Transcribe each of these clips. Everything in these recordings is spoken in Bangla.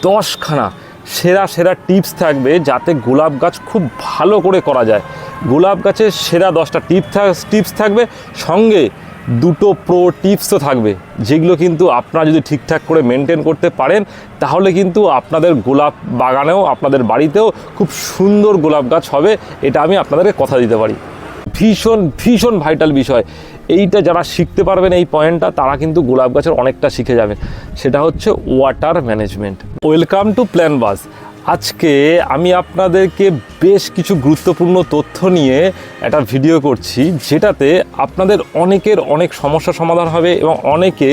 10খানা সেরা সেরা টিপস থাকবে যাতে গোলাপ গাছ খুব ভালো করে করা যায়। গোলাপ গাছের সেরা 10টা টিপস থাকবে, সঙ্গে 2টো প্রো টিপসও থাকবে, যেগুলো কিন্তু আপনারা যদি ঠিকঠাক করে মেনটেন করতে পারেন তাহলে কিন্তু আপনাদের গোলাপ বাগানেও আপনাদের বাড়িতেও খুব সুন্দর গোলাপ গাছ হবে। এটা আমি আপনাদেরকে কথা দিতে পারি। ভীষণ ভীষণ ভাইটাল বিষয় এইটা। যারা শিখতে পারবেন এই পয়েন্টটা তারা কিন্তু গোলাপ গাছের অনেকটা শিখে যাবেন। সেটা হচ্ছে water management. Welcome to Planbaz. আজকে আমি আপনাদেরকে বেশ কিছু গুরুত্বপূর্ণ তথ্য নিয়ে একটা ভিডিও করছি, যেটাতে আপনাদের অনেকের অনেক সমস্যার সমাধান হবে এবং অনেকে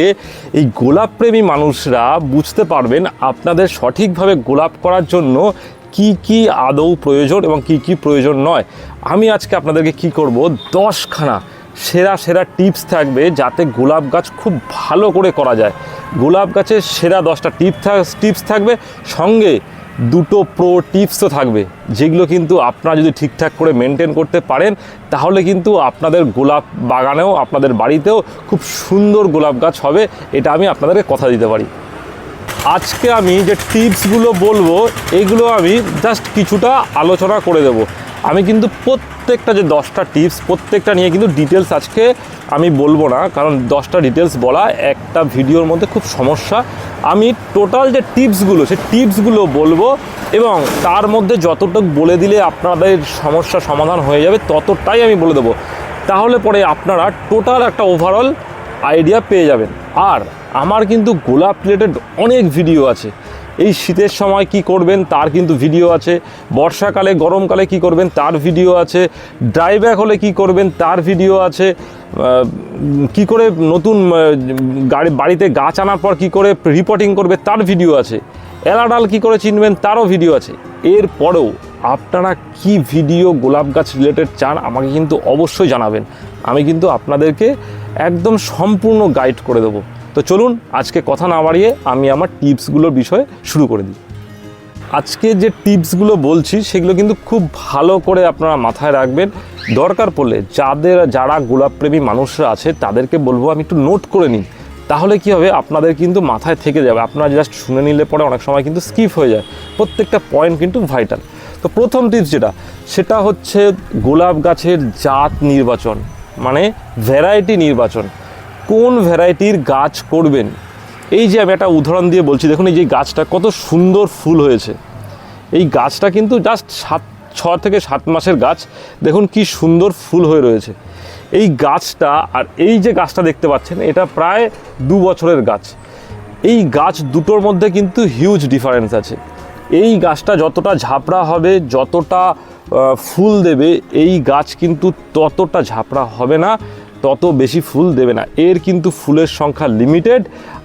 এই গোলাপপ্রেমী মানুষরা বুঝতে পারবেন আপনাদের সঠিকভাবে গোলাপ করার জন্য কি কি আদৌ প্রয়োজন এবং কি কি প্রয়োজন নয়। আমি আজকে আপনাদেরকে কি করব, 10খানা সেরা সেরা টিপস থাকবে যাতে গোলাপ গাছ খুব ভালো করে করা যায়। গোলাপ গাছের সেরা 10টা টিপস থাকবে, সঙ্গে 2টো প্রো টিপসও থাকবে, যেগুলো কিন্তু আপনারা যদি ঠিকঠাক করে মেনটেন করতে পারেন তাহলে কিন্তু আপনাদের গোলাপ বাগানেও আপনাদের বাড়িতেও খুব সুন্দর গোলাপ গাছ হবে। এটা আমি আপনাদেরকে কথা দিতে পারি। আজকে আমি যে টিপসগুলো বলবো এইগুলো আমি জাস্ট কিছুটা আলোচনা করে দেব। আমি কিন্তু প্রত্যেকটা যে 10টা টিপস প্রত্যেকটা নিয়ে কিন্তু ডিটেলস আজকে আমি বলবো না, কারণ 10টা ডিটেলস বলা একটা ভিডিওর মধ্যে খুব সমস্যা। আমি টোটাল যে টিপসগুলো সেই টিপসগুলো বলবো এবং তার মধ্যে যতটুকু বলে দিলে আপনাদের সমস্যার সমাধান হয়ে যাবে ততটাই আমি বলে দেবো। তাহলে পরে আপনারা টোটাল একটা ওভারঅল আইডিয়া পেয়ে যাবেন। আর আমার কিন্তু গোলাপ রিলেটেড অনেক ভিডিও আছে। এই শীতের সময় কি করবেন তার কিন্তু ভিডিও আছে, বর্ষাকালে গরমকালে কি করবেন তার ভিডিও আছে, ড্রাই ব্যাক হলে কি করবেন তার ভিডিও আছে, কি করে নতুন বাড়িতে গাছ আনার পর কি করে রিপোর্টিং করবে তার ভিডিও আছে, এলাডাল কি করে চিনবেন তারও ভিডিও আছে। এরপরেও আপনারা কি ভিডিও গোলাপ গাছ রিলেটেড চান আমাকে কিন্তু অবশ্যই জানাবেন। আমি কিন্তু আপনাদেরকে একদম সম্পূর্ণ গাইড করে দেবো। তো চলুন আজকে কথা না বাড়িয়ে আমি আমার টিপসগুলোর বিষয়ে শুরু করে দিই। আজকে যে টিপসগুলো বলছি সেগুলো কিন্তু খুব ভালো করে আপনারা মাথায় রাখবেন। দরকার পড়লে যারা গোলাপপ্রেমী মানুষরা আছে তাদেরকে বলবো আমি একটু নোট করে নিন, তাহলে কি হবে আপনাদের কিন্তু মাথায় থেকে যাবে। আপনারা জাস্ট শুনে নিলে পরে অনেক সময় কিন্তু স্কিপ হয়ে যায়, প্রত্যেকটা পয়েন্ট কিন্তু ভাইটাল। তো প্রথম টিপস সেটা হচ্ছে গোলাপ গাছের জাত নির্বাচন, মানে ভ্যারাইটি নির্বাচন। কোন ভ্যারাইটির গাছ করবেন। এই যে আমি একটা উদাহরণ দিয়ে বলছি, দেখুন এই যে গাছটা কত সুন্দর ফুল হয়েছে। এই গাছটা কিন্তু জাস্ট 6 থেকে 7 মাসের গাছ, দেখুন কি সুন্দর ফুল হয়ে রয়েছে এই গাছটা। আর এই যে গাছটা দেখতে পাচ্ছেন এটা প্রায় 2 বছরের গাছ। এই গাছ দুটোর মধ্যে কিন্তু হিউজ ডিফারেন্স আছে। এই গাছটা যতটা ঝাপড়া হবে, যতটা ফুল দেবে, এই গাছ কিন্তু ততটা ঝাপড়া হবে না, তত বেশি ফুল দেবে না। এর কিন্তু ফুলের সংখ্যা লিমিটেড,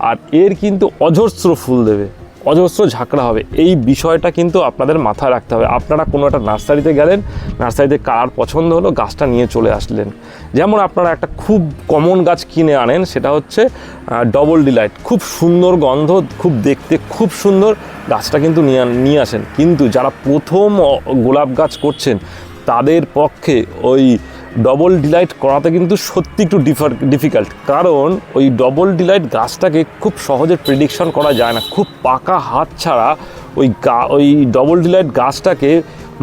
আর এর কিন্তু অজস্র ফুল দেবে, অজস্র ঝাঁকড়া হবে। এই বিষয়টা কিন্তু আপনাদের মাথায় রাখতে হবে। আপনারা কোনো একটা নার্সারিতে গেলেন, নার্সারিতে কার পছন্দ হলো গাছটা নিয়ে চলে আসলেন। যেমন আপনারা একটা খুব কমন গাছ কিনে আনেন, সেটা হচ্ছে ডবল ডিলাইট, খুব সুন্দর গন্ধ, খুব দেখতে খুব সুন্দর, গাছটা কিন্তু নিয়ে আসেন। কিন্তু যারা প্রথম গোলাপ গাছ করছেন তাদের পক্ষে ওই ডবল ডিলাইট করাতে কিন্তু সত্যি একটু ডিফিকাল্ট, কারণ ওই ডবল ডিলাইট গাছটাকে খুব সহজে প্রেডিকশন করা যায় না। খুব পাকা হাত ছাড়া ওই ডবল ডিলাইট গাছটাকে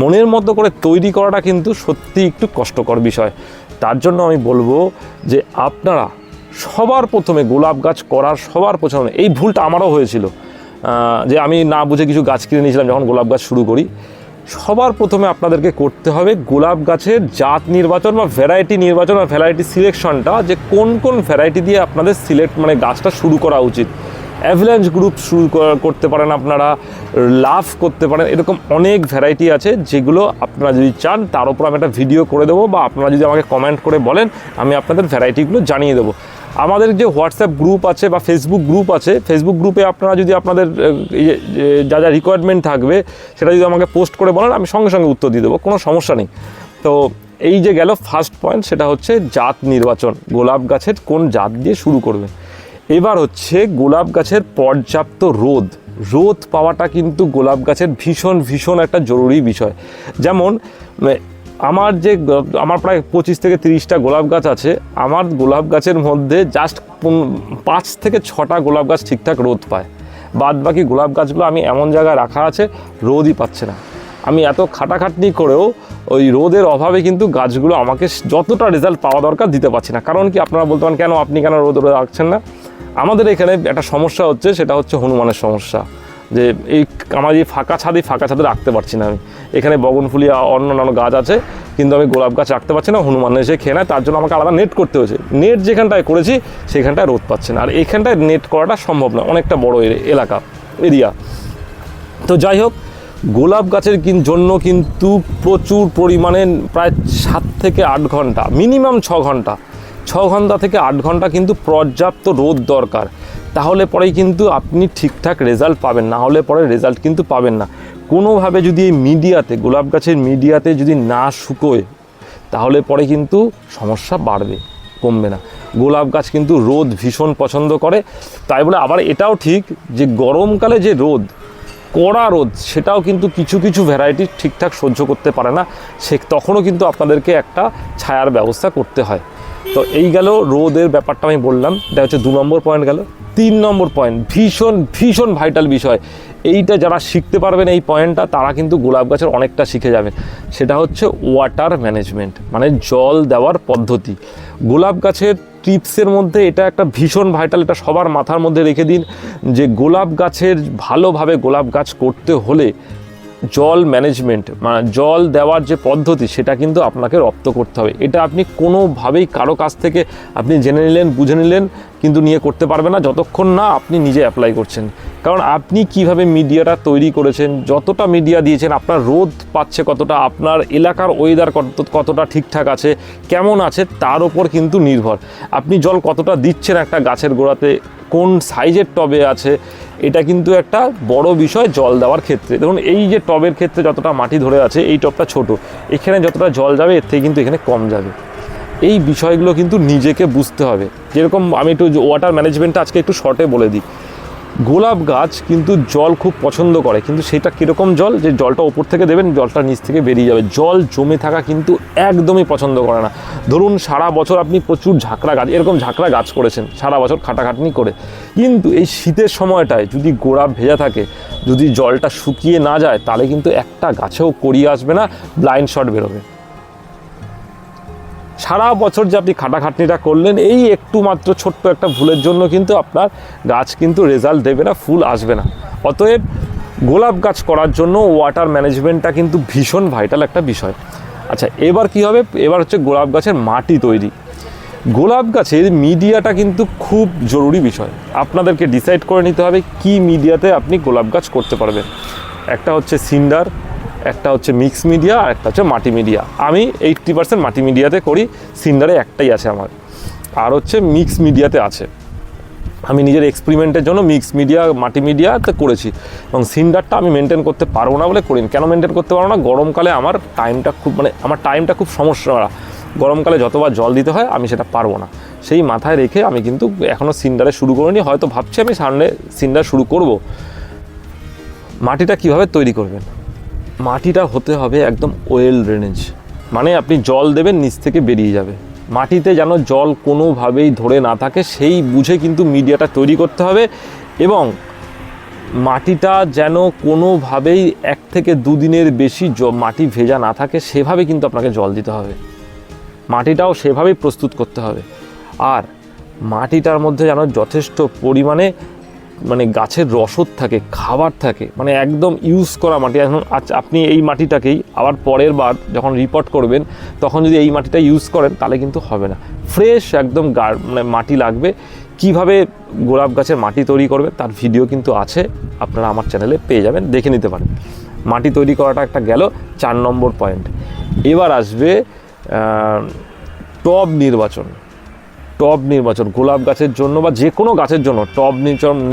মনের মতো করে তৈরি করাটা কিন্তু সত্যি একটু কষ্টকর বিষয়। তার জন্য আমি বলবো যে আপনারা সবার প্রথমে গোলাপ গাছ করার সবার প্রথমে, এই ভুলটা আমারও হয়েছিল যে আমি না বুঝে কিছু গাছ কিনে নিয়েছিলাম যখন গোলাপ গাছ শুরু করি। সবার প্রথমে আপনাদেরকে করতে হবে গোলাপ গাছের জাত নির্বাচন বা ভ্যারাইটি নির্বাচন বা ভ্যারাইটি সিলেকশনটা, যে কোন কোন ভ্যারাইটি দিয়ে আপনাদের গাছটা শুরু করা উচিত। অ্যাভেলাঞ্চ গ্রুপ শুরু করতে পারেন, আপনারা লাভ করতে পারেন, এরকম অনেক ভ্যারাইটি আছে যেগুলো আপনারা যদি চান তার উপর আমি একটা ভিডিও করে দেবো, বা আপনারা যদি আমাকে কমেন্ট করে বলেন আমি আপনাদের ভ্যারাইটিগুলো জানিয়ে দেবো। আমাদের যে হোয়াটসঅ্যাপ গ্রুপ আছে বা ফেসবুক গ্রুপ আছে, ফেসবুক গ্রুপে আপনারা যদি আপনাদের যা যা রিকোয়ারমেন্ট থাকবে সেটা যদি আমাকে পোস্ট করে বলেন আমি সঙ্গে সঙ্গে উত্তর দিয়ে দেবো, কোনো সমস্যা নেই। তো এই যে গেল ফার্স্ট পয়েন্ট, সেটা হচ্ছে জাত নির্বাচন, গোলাপ গাছের কোন জাত দিয়ে শুরু করবে। এবার হচ্ছে গোলাপ গাছের পর্যাপ্ত রোদ পাওয়াটা কিন্তু গোলাপ গাছের ভীষণ ভীষণ একটা জরুরি বিষয়। যেমন আমার প্রায় 25 থেকে 30টা গোলাপ গাছ আছে। আমার গোলাপ গাছের মধ্যে জাস্ট 5 থেকে 6টা গোলাপ গাছ ঠিকঠাক রোদ পায়, বাদ বাকি গোলাপ গাছগুলো আমি এমন জায়গায় রাখা আছে রোদই পাচ্ছে না। আমি এত খাটাখাটনি করেও ওই রোদের অভাবে কিন্তু গাছগুলো আমাকে যতটা রেজাল্ট পাওয়া দরকার দিতে পারছি না। কারণ কি, আপনারা বলতে পারেন কেন আপনি কেন রোদ রাখছেন না? আমাদের এখানে একটা সমস্যা হচ্ছে, সেটা হচ্ছে হনুমানের সমস্যা। যে এই আমার এই ফাঁকা ছাদে রাখতে পারছি না আমি। এখানে বগনফুলিয়া অন্যান্য গাছ আছে, কিন্তু আমি গোলাপ গাছ রাখতে পারছি না, হনুমান এসে খেয়ে নেয়। তার জন্য আমাকে আলাদা নেট করতে হয়েছে। নেট যেখানটায় করেছি সেখানটায় রোদ পাচ্ছে না, আর এইখানটায় নেট করাটা সম্ভব না, অনেকটা বড় এরিয়া। তো যাই হোক, গোলাপ গাছের জন্য কিন্তু প্রচুর পরিমাণে প্রায় 7 থেকে 8 ঘন্টা, মিনিমাম 6 ঘন্টা থেকে 8 ঘন্টা কিন্তু পর্যাপ্ত রোদ দরকার। তাহলে পরেই কিন্তু আপনি ঠিকঠাক রেজাল্ট পাবেন, না হলে পরে রেজাল্ট কিন্তু পাবেন না। কোনোভাবে যদি এই মিডিয়াতে, গোলাপ গাছের মিডিয়াতে যদি না শুকোয়, তাহলে পরে কিন্তু সমস্যা বাড়বে, কমবে না। গোলাপ গাছ কিন্তু রোদ ভীষণ পছন্দ করে। তাই বলে আবার এটাও ঠিক যে গরমকালে যে রোদ, কড়া রোদ, সেটাও কিন্তু কিছু কিছু ভ্যারাইটি ঠিকঠাক সহ্য করতে পারে না, তখনও কিন্তু আপনাদেরকে একটা ছায়ার ব্যবস্থা করতে হয়। তো এই গেল রোদের ব্যাপারটা আমি বললাম, এটা হচ্ছে 2 নম্বর পয়েন্ট গেল। 3 নম্বর পয়েন্ট ভীষণ ভাইটাল বিষয়, এইটা যারা শিখতে পারবেন এই পয়েন্টটা, তারা কিন্তু গোলাপ গাছের অনেকটা শিখে যাবেন। সেটা হচ্ছে ওয়াটার ম্যানেজমেন্ট, মানে জল দেওয়ার পদ্ধতি। গোলাপ গাছের টিপসের মধ্যে এটা একটা ভীষণ ভাইটাল, এটা সবার মাথার মধ্যে রেখে দিন যে গোলাপ গাছের ভালোভাবে গোলাপ গাছ করতে হলে জল ম্যানেজমেন্ট, মানে জল দেওয়ার যে পদ্ধতি, সেটা কিন্তু আপনাকে রপ্ত করতে হবে। এটা আপনি কোনোভাবেই কারো কাছ থেকে আপনি জেনে নিলেন, বুঝে নিলেন, কিন্তু নিয়ে করতে পারবেন না যতক্ষণ না আপনি নিজে অ্যাপ্লাই করছেন। কারণ আপনি কিভাবে মিডিয়াটা তৈরি করেছেন, যতটা মিডিয়া দিয়েছেন, আপনার রোদ পাচ্ছে কতটা, আপনার এলাকার ওয়েদার কতটা ঠিকঠাক আছে, কেমন আছে, তার উপর কিন্তু নির্ভর। আপনি জল কতটা দিচ্ছেন একটা গাছের গোড়াতে, কোন সাইজের টবে আছে, এটা কিন্তু একটা বড় বিষয় জল দেওয়ার ক্ষেত্রে। দেখুন, এই যে টবের ক্ষেত্রে যতটা মাটি ধরে আছে, এই টবটা ছোট, এখানে যতটা জল যাবে এর থেকে কিন্তু এখানে কম যাবে। এই বিষয়গুলো কিন্তু নিজেকে বুঝতে হবে। যেরকম আমি একটু ওয়াটার ম্যানেজমেন্টটা আজকে একটু শর্টে বলে দিই। গোলাপ গাছ কিন্তু জল খুব পছন্দ করে, কিন্তু সেটা কীরকম জল, যে জলটা ওপর থেকে দেবেন, জলটা নিচ থেকে বেরিয়ে যাবে। জল জমে থাকা কিন্তু একদমই পছন্দ করে না। ধরুন সারা বছর আপনি প্রচুর ঝাঁকড়া গাছ করেছেন সারা বছর খাটাখাটনি করে, কিন্তু এই শীতের সময়টায় যদি গোড়া ভেজা থাকে, যদি জলটা শুকিয়ে না যায়, তাহলে কিন্তু একটা গাছেও করিয়ে আসবে না, ব্লাইন্ড শট বেরোবে। সারা বছর যে আপনি খাটাখাটনিটা করলেন, এই একটু মাত্র ছোট্ট একটা ভুলের জন্য কিন্তু আপনার গাছ কিন্তু রেজাল্ট দেবে না, ফুল আসবে না। অতএব গোলাপ গাছ করার জন্য ওয়াটার ম্যানেজমেন্টটা কিন্তু ভীষণ ভাইটাল একটা বিষয়। আচ্ছা, এবার কি হবে? এবার হচ্ছে গোলাপ গাছের মাটি তৈরি। গোলাপ গাছের মিডিয়াটা কিন্তু খুব জরুরি বিষয়। আপনাদেরকে ডিসাইড করে নিতে হবে কি মিডিয়াতে আপনি গোলাপ গাছ করতে পারবেন। একটা হচ্ছে সিন্ডার, একটা হচ্ছে মিক্স মিডিয়া, আর একটা হচ্ছে মাটি মিডিয়া। আমি 80% মাটি মিডিয়াতে করি, সিন্ডারে একটাই আছে আমার, আর হচ্ছে মিক্স মিডিয়াতে আছে। আমি নিজের এক্সপেরিমেন্টের জন্য মিক্স মিডিয়া, মাটি মিডিয়াতে করেছি, এবং সিন্ডারটা আমি মেনটেন করতে পারবো না বলে করিনি। কেন মেনটেন করতে পারবো না? গরমকালে আমার টাইমটা খুব সমস্যা। গরমকালে যতবার জল দিতে হয় আমি সেটা পারবো না, সেই মাথায় রেখে আমি কিন্তু এখনও সিন্ডারে শুরু করিনি। হয়তো ভাবছি আমি সামনে সিন্ডার শুরু করব। মাটিটা কিভাবে তৈরি করবেন? মাটিটা হতে হবে একদম ওয়েল ড্রেনেজ, মানে আপনি জল দেবেন নিচ থেকে বেরিয়ে যাবে। মাটিতে যেন জল কোনোভাবেই ধরে না থাকে, সেই বুঝে কিন্তু মিডিয়াটা তৈরি করতে হবে। এবং মাটিটা যেন কোনোভাবেই 1 থেকে 2 দিনের বেশি মাটি ভেজা না থাকে, সেভাবে কিন্তু আপনাকে জল দিতে হবে। মাটিটাও সেভাবেই প্রস্তুত করতে হবে। আর মাটিটার মধ্যে যেন যথেষ্ট পরিমাণে মানে গাছের রসদ থাকে, খাবার থাকে, মানে একদম ইউজ করা মাটি। এখন আপনি এই মাটিটাকেই আবার পরের বার যখন রিপোর্ট করবেন, তখন যদি এই মাটিটা ইউজ করেন, তাহলে কিন্তু হবে না। ফ্রেশ একদম মানে মাটি লাগবে। কিভাবে গোলাপ গাছের মাটি তৈরি করবে তার ভিডিও কিন্তু আছে, আপনারা আমার চ্যানেলে পেয়ে যাবেন, দেখে নিতে পারেন। মাটি তৈরি করাটা একটা গেল 4 নম্বর পয়েন্ট। এবার আসবে টব নির্বাচন। গোলাপ গাছের জন্য বা যে কোনো গাছের জন্য টব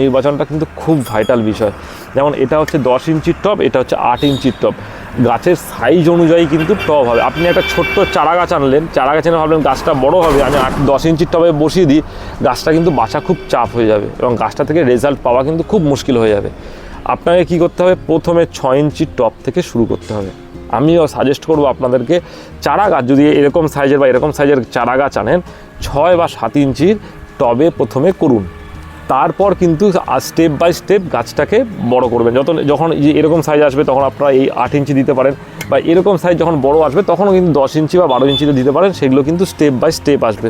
নির্বাচনটা কিন্তু খুব ভাইটাল বিষয়। যেমন এটা হচ্ছে 10 ইঞ্চির টব, এটা হচ্ছে 8 ইঞ্চির টব। গাছের সাইজ অনুযায়ী কিন্তু টব হবে। আপনি একটা ছোট্ট চারা গাছ আনলেন, চারা গাছ এনে ভাবলেন গাছটা বড় হবে, আমি 10 ইঞ্চির টবে বসিয়ে দিই, গাছটা কিন্তু বাঁচা খুব চাপ হয়ে যাবে, এবং গাছটা থেকে রেজাল্ট পাওয়া কিন্তু খুব মুশকিল হয়ে যাবে। আপনাকে কি করতে হবে? প্রথমে 6 ইঞ্চির টব থেকে শুরু করতে হবে। আমিও সাজেস্ট করবো আপনাদেরকে, চারা গাছ যদি এরকম সাইজের বা এরকম সাইজের চারা গাছ আনেন, 6 বা 7 ইঞ্চির টবে প্রথমে করুন। তারপর কিন্তু স্টেপ বাই স্টেপ গাছটাকে বড় করবেন। যখন এরকম সাইজ আসবে তখন আপনারা এই 8 ইঞ্চি দিতে পারেন, বা এরকম সাইজ যখন বড় আসবে তখনও কিন্তু 10 ইঞ্চি বা 12 ইঞ্চিতে দিতে পারেন। সেগুলো কিন্তু স্টেপ বাই স্টেপ আসবে।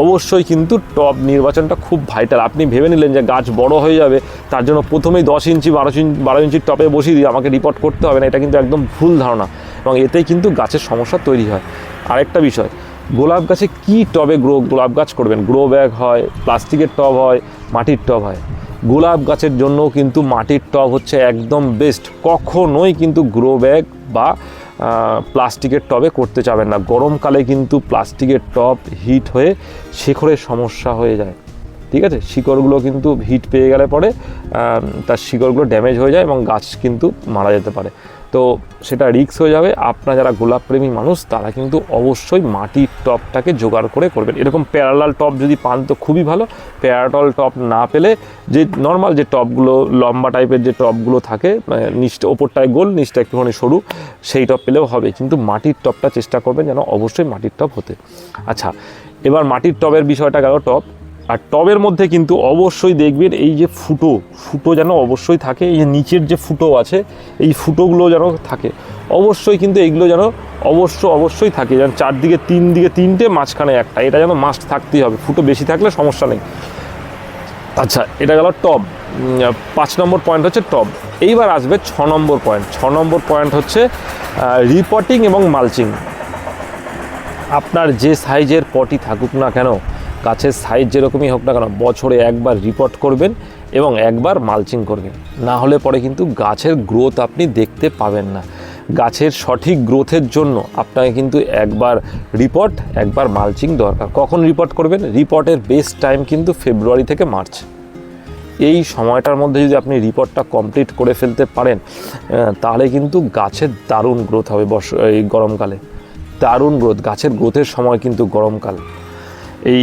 অবশ্যই কিন্তু টব নির্বাচনটা খুব ভাইটাল। আপনি ভেবে নিলেন যে গাছ বড় হয়ে যাবে তার জন্য প্রথমেই 10 ইঞ্চি 12 ইঞ্চির টবে বসিয়ে দিয়ে আমাকে রিপোর্ট করতে হবে না, এটা কিন্তু একদম ভুল ধারণা, এবং এতেই কিন্তু গাছের সমস্যা তৈরি হয়। আরেকটা বিষয়, গোলাপ গাছে কী টবে গোলাপ গাছ করবেন? গ্রো ব্যাগ হয়, প্লাস্টিকের টব হয়, মাটির টব হয়। গোলাপ গাছের জন্য কিন্তু মাটির টব হচ্ছে একদম বেস্ট। কখনোই কিন্তু গ্রো ব্যাগ বা প্লাস্টিকের টবে করতে যাবেন না। গরমকালে কিন্তু প্লাস্টিকের টব হিট হয়ে শিকড়ের সমস্যা হয়ে যায়, ঠিক আছে? শিকড়গুলো কিন্তু হিট পেয়ে গেলে পরে তার শিকড়গুলো ড্যামেজ হয়ে যায় এবং গাছ কিন্তু মারা যেতে পারে। তো সেটা রিস্ক হয়ে যাবে। আপনারা যারা গোলাপপ্রেমী মানুষ তারা কিন্তু অবশ্যই মাটির টবটাকে জোগাড় করে করবেন। এরকম প্যারালাল টব যদি পান তো খুবই ভালো। প্যারালাল টব না পেলে যে নর্মাল যে টবগুলো লম্বা টাইপের যে টবগুলো থাকে, নিচটা ওপরটায় গোল নিচটা একটুখানি সরু, সেই টব পেলেও হবে, কিন্তু মাটির টবটা চেষ্টা করবেন যেন অবশ্যই মাটির টব হতে। আচ্ছা, এবার মাটির টবের বিষয়টা গেল টব। আর টবের মধ্যে কিন্তু অবশ্যই দেখবেন এই যে ফুটো যেন অবশ্যই থাকে। এই যে নিচের যে ফুটো আছে এই ফুটোগুলো যেন থাকে অবশ্যই, কিন্তু এইগুলো যেন অবশ্যই থাকে, যেন চারদিকে তিনটে মাঝখানে একটা, এটা যেন মাস্ট থাকতেই হবে। ফুটো বেশি থাকলে সমস্যা নেই। আচ্ছা, এটা গেল টব। 5 নম্বর পয়েন্ট হচ্ছে টব। এইবার আসবে 6 নম্বর পয়েন্ট। 6 নম্বর পয়েন্ট হচ্ছে রিপটিং এবং মালচিং। আপনার যে সাইজের পটই থাকুক না কেন, গাছের সাইজ যেরকমই হোক না কেন, বছরে একবার রিপোর্ট করবেন এবং একবার মালচিং করবেন। না হলে পরে কিন্তু গাছের গ্রোথ আপনি দেখতে পাবেন না। গাছের সঠিক গ্রোথের জন্য আপনাকে কিন্তু একবার রিপোর্ট একবার মালচিং দরকার। কখন রিপোর্ট করবেন? রিপোর্টের বেস্ট টাইম কিন্তু ফেব্রুয়ারি থেকে মার্চ। এই সময়টার মধ্যে যদি আপনি রিপোর্টটা কমপ্লিট করে ফেলতে পারেন তাহলে কিন্তু গাছের দারুণ গ্রোথ হবে। এই গরমকালে দারুণ গ্রোথ, গাছের গ্রোথের সময় কিন্তু গরমকাল। এই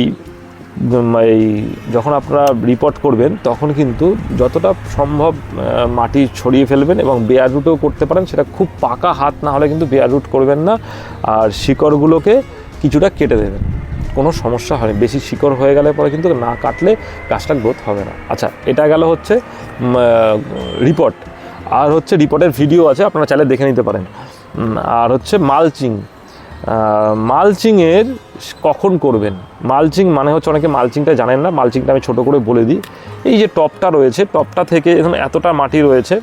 যখন আপনারা রিপোর্ট করবেন তখন কিন্তু যতটা সম্ভব মাটি ছড়িয়ে ফেলবেন এবং বেয়ার রুটও করতে পারেন। সেটা খুব পাকা হাত না হলে কিন্তু বেয়ার রুট করবেন না। আর শিকড়গুলোকে কিছুটা কেটে দেবেন, কোনো সমস্যা হয় না। বেশি শিকড় হয়ে গেলে পরে কিন্তু না কাটলে গাছটা গ্রোথ হবে না। আচ্ছা, এটা গেল হচ্ছে রিপোর্ট। আর হচ্ছে রিপোর্টের ভিডিও আছে, আপনারা চাইলে দেখে নিতে পারেন। আর হচ্ছে মালচিং। মালচিংয়ের কখন করবেন? মালচিং মানে হচ্ছে, অনেকে মালচিংটা জানেন না, মালচিংটা আমি ছোটো করে বলে দিই। এই যে টবটা রয়েছে, টবটা থেকে এখন এতটা মাটি রয়েছে,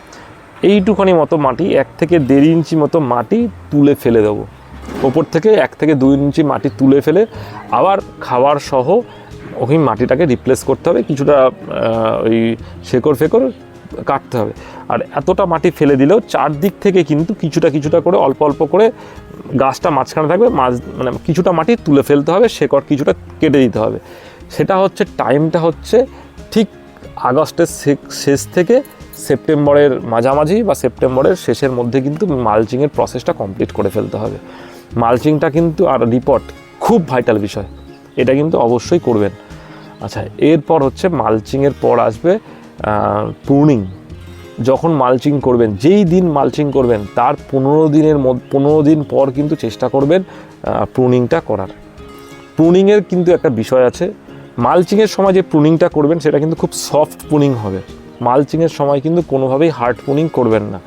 এইটুখানি মতো মাটি 1 থেকে 1.5 ইঞ্চি মতো মাটি তুলে ফেলে দেবো। ওপর থেকে 1 থেকে 2 ইঞ্চি মাটি তুলে ফেলে আবার খাবার সহ ওই মাটিটাকে রিপ্লেস করতে হবে। কিছুটা ওই শেকড় কাটতে হবে। আর এতটা মাটি ফেলে দিলেও চারদিক থেকে কিন্তু কিছুটা করে অল্প করে গাছটা মাঝখানে থাকবে, মানে কিছুটা মাটি তুলে ফেলতে হবে, শেকড় কিছুটা কেটে দিতে হবে। সেটা হচ্ছে টাইমটা হচ্ছে ঠিক আগস্টের শেষ থেকে সেপ্টেম্বরের মাঝামাঝি বা সেপ্টেম্বরের শেষের মধ্যে কিন্তু মালচিংয়ের প্রসেসটা কমপ্লিট করে ফেলতে হবে। মালচিংটা কিন্তু আর রিপোর্ট খুব ভাইটাল বিষয়, এটা কিন্তু অবশ্যই করবেন। আচ্ছা, এরপর হচ্ছে মালচিংয়ের পর আসবে প্রুনিং। যখন মালচিং করবেন, যেই দিন মালচিং করবেন তার 15 দিন পর কিন্তু চেষ্টা করবেন প্রুনিংটা করার। প্রুনিংয়ের কিন্তু একটা বিষয় আছে। মালচিংয়ের সময় যে প্রুনিংটা করবেন সেটা কিন্তু খুব সফট প্রুনিং হবে। মালচিংয়ের সময় কিন্তু কোনোভাবেই হার্ড প্রুনিং করবেন না।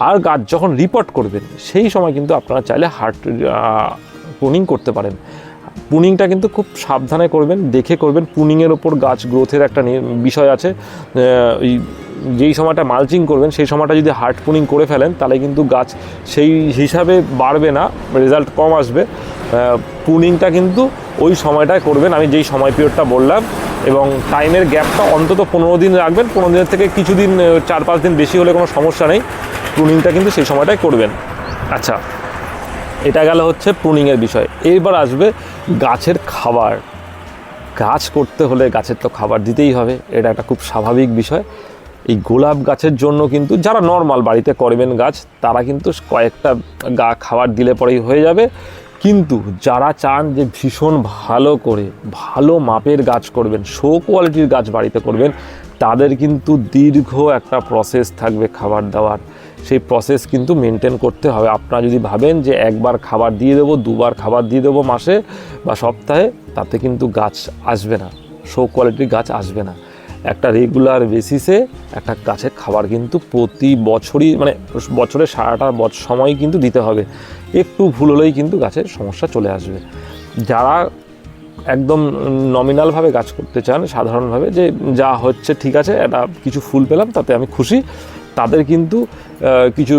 আর গাছ যখন রিপোর্ট করবেন সেই সময় কিন্তু আপনারা চাইলে হার্ড প্রুনিং করতে পারেন। প্রুনিংটা কিন্তু খুব সাবধানে করবেন, দেখে করবেন। প্রুনিংয়ের ওপর গাছ গ্রোথের একটা বিষয় আছে। যেই সময়টা মালচিং করবেন সেই সময়টা যদি হার্ড প্রুনিং করে ফেলেন তাহলে কিন্তু গাছ সেই হিসাবে বাড়বে না, রেজাল্ট কম আসবে। প্রুনিংটা কিন্তু ওই সময়টায় করবেন, আমি যেই সময় পিরিয়ডটা বললাম, এবং টাইমের গ্যাপটা অন্তত 15 দিন রাখবেন। 15 দিনের থেকে কিছুদিন 4-5 দিন বেশি হলে কোনো সমস্যা নেই। প্রুনিংটা কিন্তু সেই সময়টাই করবেন। আচ্ছা, এটা গেল হচ্ছে প্রুনিংয়ের বিষয়। এবার আসবে গাছের খাবার। গাছ করতে হলে গাছের তো খাবার দিতেই হবে, এটা একটা খুব স্বাভাবিক বিষয়। এই গোলাপ গাছের জন্য কিন্তু যারা নর্মাল বাড়িতে করবেন গাছ তারা কিন্তু কয়েকটা খাবার দিলে পরেই হয়ে যাবে। কিন্তু যারা চান যে ভীষণ ভালো মাপের গাছ করবেন, শো কোয়ালিটির গাছ বাড়িতে করবেন, তাদের কিন্তু দীর্ঘ একটা প্রসেস থাকবে খাবার দেওয়ার। সেই প্রসেস কিন্তু মেনটেন করতে হবে। আপনারা যদি ভাবেন যে একবার খাবার দিয়ে দেবো, 2বার খাবার দিয়ে দেবো মাসে বা সপ্তাহে, তাতে কিন্তু গাছ আসবে না, শো কোয়ালিটির গাছ আসবে না। একটা রেগুলার বেসিসে একটা গাছের খাবার কিন্তু প্রতি বছরই মানে বছরের সারাটা সময় কিন্তু দিতে হবে। একটু ভুল হলেই কিন্তু গাছের সমস্যা চলে আসবে। যারা একদম নমিনালভাবে গাছ করতে চান, সাধারণভাবে যে যা হচ্ছে ঠিক আছে, একটা কিছু ফুল পেলাম তাতে আমি খুশি, তাদের কিন্তু কিছু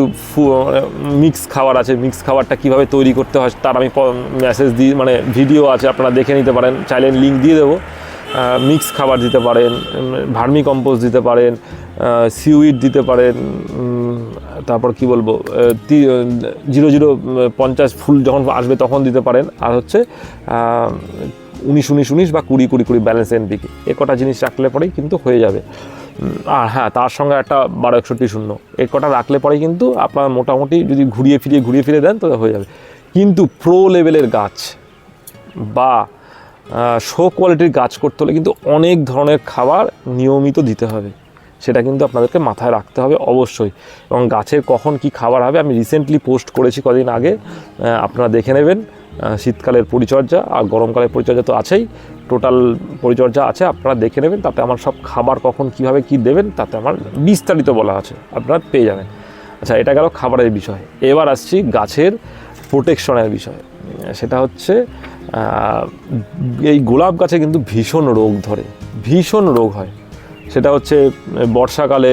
মিক্স খাবার আছে। মিক্স খাবারটা কীভাবে তৈরি করতে হয় তার আমি মেসেজ দিই, মানে ভিডিও আছে, আপনারা দেখে নিতে পারেন, চাইলে লিঙ্ক দিয়ে দেবো। মিক্স খাবার দিতে পারেন, ভার্মি কম্পোস্ট দিতে পারেন, সিউইড দিতে পারেন, তারপর কি বলবো 0050 ফুল যখন আসবে তখন দিতে পারেন। আর হচ্ছে 19-19-19 বা 20-20-20 ব্যালেন্স এনপিকে, এ কটা জিনিস রাখলে পরেই কিন্তু হয়ে যাবে। আর হ্যাঁ, তার সঙ্গে একটা 12-61-0 এই কটা রাখলে পরেই কিন্তু আপনার মোটামুটি যদি ঘুরিয়ে ফিরিয়ে দেন তাহলে হয়ে যাবে। কিন্তু প্রো লেভেলের গাছ বা শো কোয়ালিটির গাছ করতে হলে কিন্তু অনেক ধরনের খাবার নিয়মিত দিতে হবে, সেটা কিন্তু আপনাদেরকে মাথায় রাখতে হবে অবশ্যই। এবং গাছের কখন কি খাবার হবে আমি রিসেন্টলি পোস্ট করেছি কদিন আগে, আপনারা দেখে নেবেন। শীতকালের পরিচর্যা আর গরমকালের পরিচর্যা তো আছেই, টোটাল পরিচর্যা আছে, আপনারা দেখে নেবেন। তাতে আমার সব খাবার কখন কিভাবে কি দেবেন তাতে আমার বিস্তারিত বলা আছে, আপনারা পেয়ে যাবেন। আচ্ছা, এটা গেল খাবারের বিষয়। এবার আসছি গাছের প্রোটেকশনের বিষয়। সেটা হচ্ছে এই গোলাপ গাছে কিন্তু ভীষণ রোগ ধরে, ভীষণ রোগ হয়। সেটা হচ্ছে বর্ষাকালে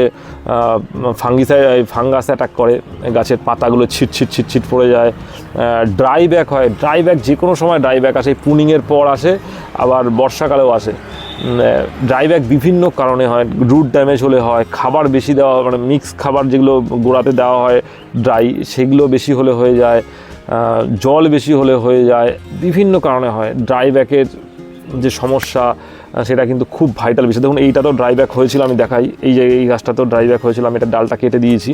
ফাঙ্গাস অ্যাটাক করে, গাছের পাতাগুলো ছিট পড়ে যায়। ড্রাই ব্যাক হয়, ড্রাই ব্যাক যে কোনো সময় ড্রাই ব্যাক আসে, পুনিংয়ের পর আসে, আবার বর্ষাকালেও আসে। ড্রাই ব্যাক বিভিন্ন কারণে হয়, রুট ড্যামেজ হলে হয়, খাবার বেশি দেওয়া, মানে মিক্স খাবার যেগুলো গোড়াতে দেওয়া হয় ড্রাই, সেগুলো বেশি হলে হয়ে যায়, জল বেশি হলে হয়ে যায়, বিভিন্ন কারণে হয়। ড্রাই ব্যাকের যে সমস্যা সেটা কিন্তু খুব ভাইটাল বিষয়। দেখুন এইটা তো ড্রাই ব্যাক হয়েছিল, আমি দেখাই, এই যে এই গাছটা তো ড্রাই ব্যাক হয়েছিল, আমি এটা ডালটা কেটে দিয়েছি।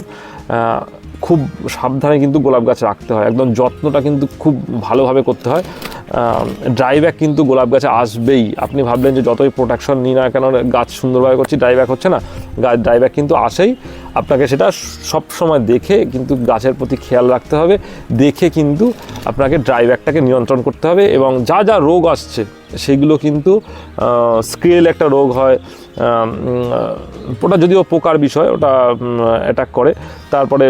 খুব সাবধানে কিন্তু গোলাপ গাছ রাখতে হয়, একদম যত্নটা কিন্তু খুব ভালোভাবে করতে হয়। ড্রাই ব্যাক কিন্তু গোলাপ গাছে আসবেই। আপনি ভাবলেন যে যতই প্রোটেকশন নিই না কেন গাছ সুন্দরভাবে করছি ড্রাই ব্যাক হচ্ছে না, ড্রাই ব্যাক কিন্তু আসেই। আপনাকে সেটা সব সময় দেখে কিন্তু গাছের প্রতি খেয়াল রাখতে হবে, দেখে কিন্তু আপনাকে ড্রাই ব্যাকটাকে নিয়ন্ত্রণ করতে হবে। এবং যা যা রোগ আসছে সেগুলো কিন্তু স্কেল একটা রোগ হয়, ওটা যদিও পোকার বিষয়, ওটা অ্যাটাক করে। তারপরে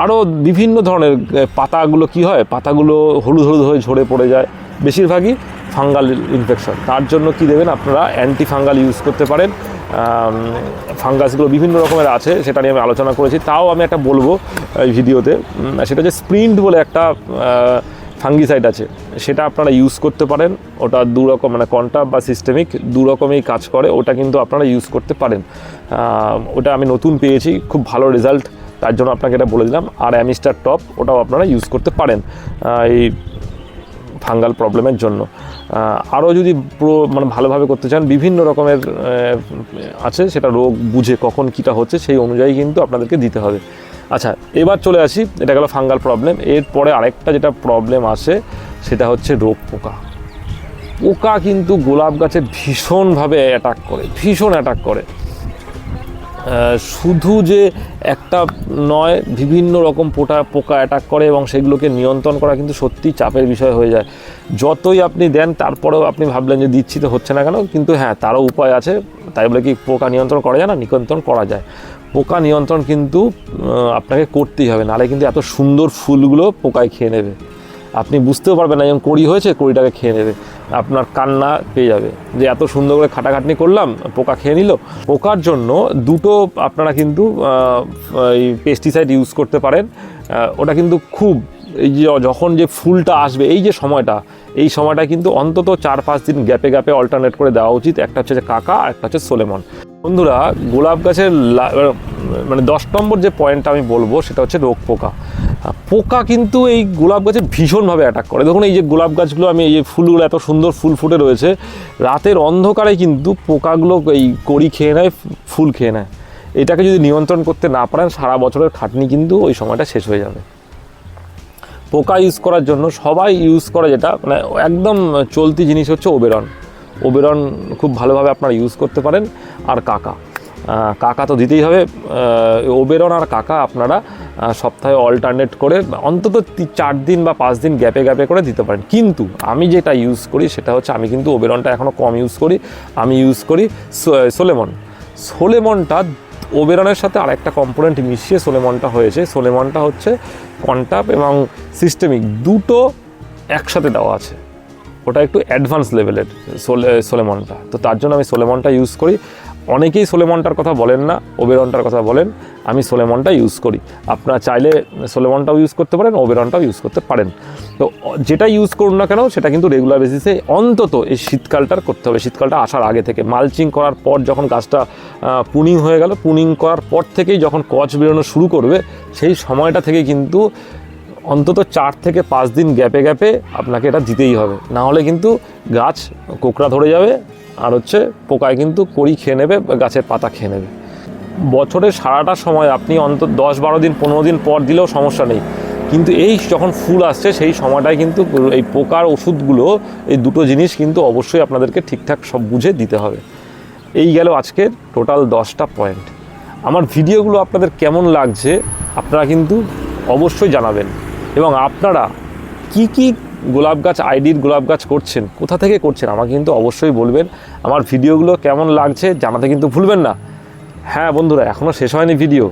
আরও বিভিন্ন ধরনের পাতাগুলো কি হয়, পাতাগুলো হলুদ হয়ে ঝরে পড়ে যায়, বেশিরভাগই ফাঙ্গাল ইনফেকশন। তার জন্য কি দেবেন আপনারা, অ্যান্টি ফাঙ্গাল ইউজ করতে পারেন। ফাঙ্গাসগুলো বিভিন্ন রকমের আছে, সেটা নিয়ে আমি আলোচনা করেছি, তাও আমি একটা বলবো এই ভিডিওতে। সেটা হচ্ছে স্প্রিন্ট বলে একটা ফাঙ্গিসাইড আছে, সেটা আপনারা ইউজ করতে পারেন। ওটা দু রকম, মানে কন্ট্রাপ বা সিস্টেমিক দু রকমেই কাজ করে, ওটা কিন্তু আপনারা ইউজ করতে পারেন। ওটা আমি নতুন পেয়েছি, খুব ভালো রেজাল্ট, তার জন্য আপনাকে এটা বলে দিলাম। আর অ্যামিস্টার টপ, ওটাও আপনারা ইউজ করতে পারেন এই ফাঙ্গাল প্রবলেমের জন্য। আরও যদি মানে ভালোভাবে করতে চান, বিভিন্ন রকমের আছে, সেটা রোগ বুঝে কখন কীটা হচ্ছে সেই অনুযায়ী কিন্তু আপনাদেরকে দিতে হবে। আচ্ছা, এবার চলে আসি, এটা গেল ফাঙ্গাল প্রবলেম। এরপরে আরেকটা যেটা প্রবলেম আসে সেটা হচ্ছে রোগ পোকা। পোকা কিন্তু গোলাপ গাছে ভীষণভাবে ভীষণ অ্যাটাক করে। শুধু যে একটা নয়, বিভিন্ন রকম পোকা অ্যাটাক করে এবং সেগুলোকে নিয়ন্ত্রণ করা কিন্তু সত্যিই চাপের বিষয় হয়ে যায়। যতই আপনি দেন তারপরেও আপনি ভাবলেন যে দিচ্ছি তো হচ্ছে না কেন, কিন্তু হ্যাঁ, তারও উপায় আছে। তাই বলে কি পোকা নিয়ন্ত্রণ করা যায় না? নিয়ন্ত্রণ করা যায়। পোকা নিয়ন্ত্রণ কিন্তু আপনাকে করতেই হবে, নাহলে কিন্তু এত সুন্দর ফুলগুলো পোকায় খেয়ে নেবে। আপনি বুঝতেও পারবেন না, যেমন কড়ি হয়েছে, কড়িটাকে খেয়ে নেবে, আপনার কান্না পেয়ে যাবে যে এত সুন্দর করে খাটাখাটনি করলাম, পোকা খেয়ে নিল। পোকার জন্য দুটো আপনারা কিন্তু এই পেস্টিসাইড ইউজ করতে পারেন। ওটা কিন্তু খুব, এই যে যখন যে ফুলটা আসবে এই যে সময়টা, এই সময়টা কিন্তু অন্তত 4-5 দিন গ্যাপে অল্টারনেট করে দেওয়া উচিত। একটা হচ্ছে কাকা আর একটা হচ্ছে সোলেমন। বন্ধুরা, গোলাপ গাছের মানে 10 নম্বর যে পয়েন্টটা আমি বলবো সেটা হচ্ছে রোগ পোকা। পোকা কিন্তু এই গোলাপ গাছে ভীষণভাবে অ্যাটাক করে। দেখুন এই যে গোলাপ গাছগুলো, আমি এই যে ফুলগুলো এত সুন্দর ফুল ফুটে রয়েছে, রাতের অন্ধকারে কিন্তু পোকাগুলো এই কড়ি খেয়ে নেয়, ফুল খেয়ে নেয়। এটাকে যদি নিয়ন্ত্রণ করতে না পারেন, সারা বছরের খাটনি কিন্তু ওই সময়টা শেষ হয়ে যাবে। পোকা ইউজ করার জন্য সবাই ইউজ করে যেটা মানে একদম চলতি জিনিস হচ্ছে ওবেরন খুব ভালোভাবে আপনারা ইউজ করতে পারেন। আর কাকা তো দিতেই হবে। ওবেরন আর কাকা আপনারা সপ্তাহে অল্টারনেট করে অন্তত 4 দিন বা 5 দিন গ্যাপে করে দিতে পারেন। কিন্তু আমি যেটা ইউজ করি সেটা হচ্ছে, আমি কিন্তু ওবেরনটা এখনও কম ইউজ করি, আমি ইউজ করি সোলেমনটা ওবেরনের সাথে আরেকটা কম্পোনেন্ট মিশিয়ে সোলেমনটা হয়েছে। সোলেমনটা হচ্ছে কন্টাপ এবং সিস্টেমিক দুটো একসাথে দেওয়া আছে, ওটা একটু অ্যাডভান্স লেভেলের সোলেমনটা। তো তার জন্য আমি সোলেমনটা ইউজ করি। অনেকেই সোলেমনটার কথা বলেন না, ওবেরনটার কথা বলেন, আমি সোলেমনটা ইউজ করি। আপনারা চাইলে সোলেমনটাও ইউজ করতে পারেন, ওবেরনটাও ইউজ করতে পারেন। তো যেটা ইউজ করুন না কেন সেটা কিন্তু রেগুলার বেসিসে অন্তত এই শীতকালটার করতে হবে। শীতকালটা আসার আগে থেকে মালচিং করার পর যখন গাছটা পুনিং হয়ে গেল, পুনিং করার পর থেকেই যখন কচ বেরোনো শুরু করবে সেই সময়টা থেকে কিন্তু অন্তত 4 থেকে 5 দিন গ্যাপে গ্যাপে আপনাকে এটা দিতেই হবে, না হলে কিন্তু গাছ কোঁকড়া ধরে যাবে আর হচ্ছে পোকায় কিন্তু কড়ি খেয়ে নেবে, গাছের পাতা খেয়ে নেবে। বছরের সারাটা সময় আপনি অন্তত 10-12 দিন 15 দিন পর দিলেও সমস্যা নেই, কিন্তু এই যখন ফুল আসছে সেই সময়টায় কিন্তু এই পোকার ওষুধগুলো, এই দুটো জিনিস কিন্তু অবশ্যই আপনাদেরকে ঠিকঠাক সব বুঝে দিতে হবে। এই গেল আজকের টোটাল 10টা পয়েন্ট। আমার ভিডিওগুলো আপনাদের কেমন লাগছে আপনারা কিন্তু অবশ্যই জানাবেন, এবং আপনারা কি কি গোলাপ গাছ আইডির গোলাপ গাছ করছেন, কোথা থেকে করছেন আমাকে কিন্তু অবশ্যই বলবেন। আমার ভিডিওগুলো কেমন লাগছে জানাতে কিন্তু ভুলবেন না। হ্যাঁ বন্ধুরা, এখনও শেষ হয়নি ভিডিও,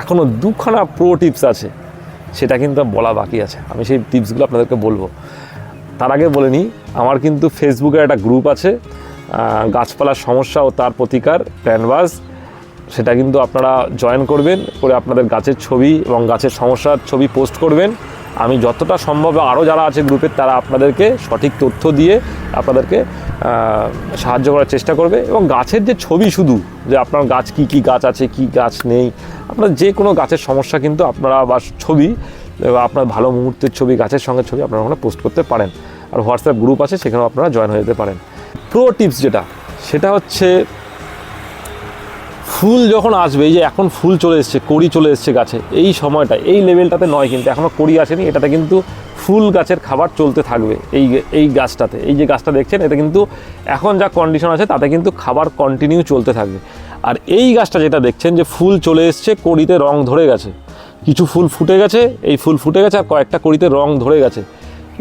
এখনও 2খানা প্রো টিপস আছে, সেটা কিন্তু বলা বাকি আছে। আমি সেই টিপসগুলো আপনাদেরকে বলবো। তার আগে বলে নিই, আমার কিন্তু ফেসবুকের একটা গ্রুপ আছে, গাছপালার সমস্যা ও তার প্রতিকার ক্যানভাস, সেটা কিন্তু আপনারা জয়েন করবেন, করে আপনাদের গাছের ছবি এবং গাছের সমস্যার ছবি পোস্ট করবেন। আমি যতটা সম্ভব আরও যারা আছে গ্রুপের তারা আপনাদেরকে সঠিক তথ্য দিয়ে আপনাদেরকে সাহায্য করার চেষ্টা করবে। এবং গাছের যে ছবি, শুধু যে আপনার গাছ কি গাছ আছে, কি গাছ নেই, আপনার যে কোনো গাছের সমস্যা কিন্তু আপনারা বা ছবি, আপনার ভালো মুহূর্তের ছবি, গাছের সঙ্গে ছবি আপনারা ওখানে পোস্ট করতে পারেন। আর হোয়াটসঅ্যাপ গ্রুপ আছে, সেখানেও আপনারা জয়েন হয়ে যেতে পারেন। প্রো টিপস সেটা হচ্ছে, ফুল যখন আসবে, এই যে এখন ফুল চলে এসছে, কড়ি চলে এসছে গাছে, এই সময়টা এই লেভেলটাতে নয় কিন্তু, এখনও কড়ি আসেনি, এটাতে কিন্তু ফুল গাছের খাবার চলতে থাকবে। এই গাছটাতে, এই যে গাছটা দেখছেন, এটা কিন্তু এখন যা কন্ডিশন আছে তাতে কিন্তু খাবার কন্টিনিউ চলতে থাকবে। আর এই গাছটা যেটা দেখছেন যে ফুল চলে এসছে, কড়িতে রং ধরে গেছে, কিছু ফুল ফুটে গেছে, এই ফুল ফুটে গেছে আর কয়েকটা কড়িতে রং ধরে গেছে,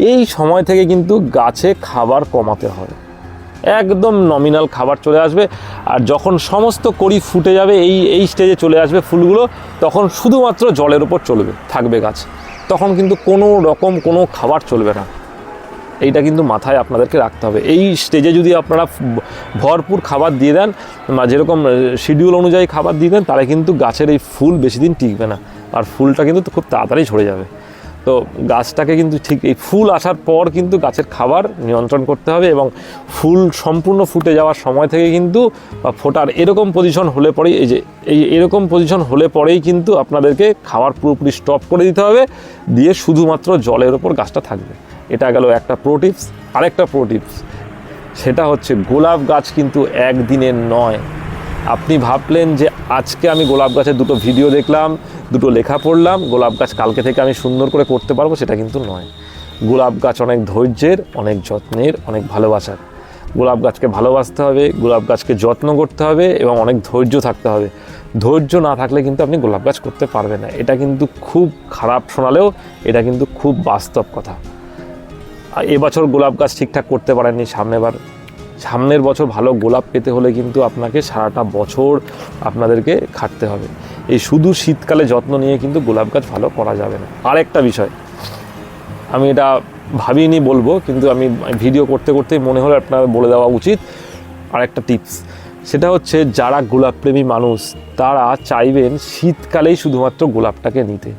এই সময় থেকে কিন্তু গাছে খাবার কমাতে হবে, একদম নমিনাল খাবার চলে আসবে। আর যখন সমস্ত কড়ি ফুটে যাবে, এই স্টেজে চলে আসবে ফুলগুলো, তখন শুধুমাত্র জলের উপর থাকবে গাছ, তখন কিন্তু কোনো রকম কোনো খাবার চলবে না। এইটা কিন্তু মাথায় আপনাদেরকে রাখতে হবে। এই স্টেজে যদি আপনারা ভরপুর খাবার দিয়ে দেন বা যেরকম শিডিউল অনুযায়ী খাবার দিয়ে দেন, তাহলে কিন্তু গাছের এই ফুল বেশি দিন টিকবে না, আর ফুলটা কিন্তু খুব তাড়াতাড়ি ঝরে যাবে। তো গাছটাকে কিন্তু ঠিক এই ফুল আসার পর কিন্তু গাছের খাবার নিয়ন্ত্রণ করতে হবে, এবং ফুল সম্পূর্ণ ফুটে যাওয়ার সময় থেকে কিন্তু বা ফোটার এরকম পজিশন হলে পরেই, এরকম পজিশন হলে পরেই কিন্তু আপনাদেরকে খাবার পুরোপুরি স্টপ করে দিতে হবে, দিয়ে শুধুমাত্র জলের ওপর গাছটা থাকবে। এটা গেল একটা প্রো টিপস। আরেকটা প্রো টিপস, সেটা হচ্ছে গোলাপ গাছ কিন্তু একদিনের নয়। আপনি ভাবলেন যে আজকে আমি গোলাপ গাছের 2টো ভিডিও দেখলাম, 2টো লেখা পড়লাম, গোলাপ গাছ কালকে থেকে আমি সুন্দর করে করতে পারবো, সেটা কিন্তু নয়। গোলাপ গাছ অনেক ধৈর্যের, অনেক যত্নের, অনেক ভালোবাসার। গোলাপ গাছকে ভালোবাসতে হবে, গোলাপ গাছকে যত্ন করতে হবে এবং অনেক ধৈর্য থাকতে হবে। ধৈর্য না থাকলে কিন্তু আপনি গোলাপ গাছ করতে পারবেন না। এটা কিন্তু খুব খারাপ শোনালেও এটা কিন্তু খুব বাস্তব কথা। এবছর গোলাপ গাছ ঠিকঠাক করতে পারেননি, সামনের বছর ভালো গোলাপ পেতে হলে কিন্তু আপনাকে সারাটা বছর আপনাদেরকে খাটতে হবে। এই শুধু শীতকালে যত্ন নিয়ে কিন্তু গোলাপ গাছ ভালো করা যাবে না। আরেকটা বিষয়, আমি এটা ভাবিনি বলবো, কিন্তু আমি ভিডিও করতে করতেই মনে হলো আপনার বলে দেওয়া উচিত। আরেকটা টিপস, সেটা হচ্ছে যারা গোলাপ প্রেমী মানুষ তারা চাইবেন শীতকালেই শুধুমাত্র গোলাপটাকে নিতে।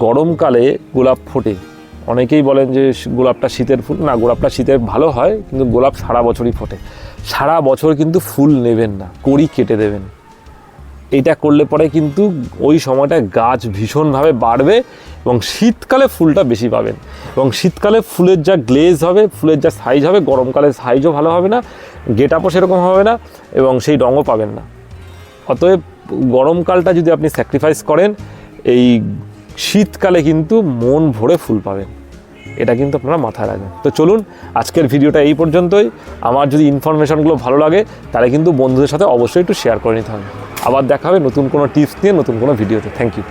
গরমকালে গোলাপ ফোটে, অনেকেই বলেন যে গোলাপটা শীতের ফুল, না, গোলাপটা শীতের ভালো হয়, কিন্তু গোলাপ সারা বছরই ফোটে। সারা বছর কিন্তু ফুল নেবেন না, কড়ি কেটে দেবেন। এটা করলে পরে কিন্তু ওই সময়টায় গাছ ভীষণভাবে বাড়বে এবং শীতকালে ফুলটা বেশি পাবেন। এবং শীতকালে ফুলের যা গ্লেজ হবে, ফুলের যা সাইজ হবে, গরমকালে সাইজও ভালো হবে না, গেট আপও সেরকম হবে না এবং সেই রঙও পাবেন না। অতএব গরমকালটা যদি আপনি স্যাক্রিফাইস করেন, এই শীতকালে কিন্তু মন ভরে ফুল পাবেন। এটা কিন্তু আপনারা মাথায় রাখবেন। তো চলুন, আজকের ভিডিওটা এই পর্যন্তই। আমার যদি ইনফরমেশনগুলো ভালো লাগে তাহলে কিন্তু বন্ধুদের সাথে অবশ্যই একটু শেয়ার করে নিতে হবে। আবার দেখা হবে নতুন কোনো টিপস নিয়ে, নতুন কোনো ভিডিওতে। Thank you.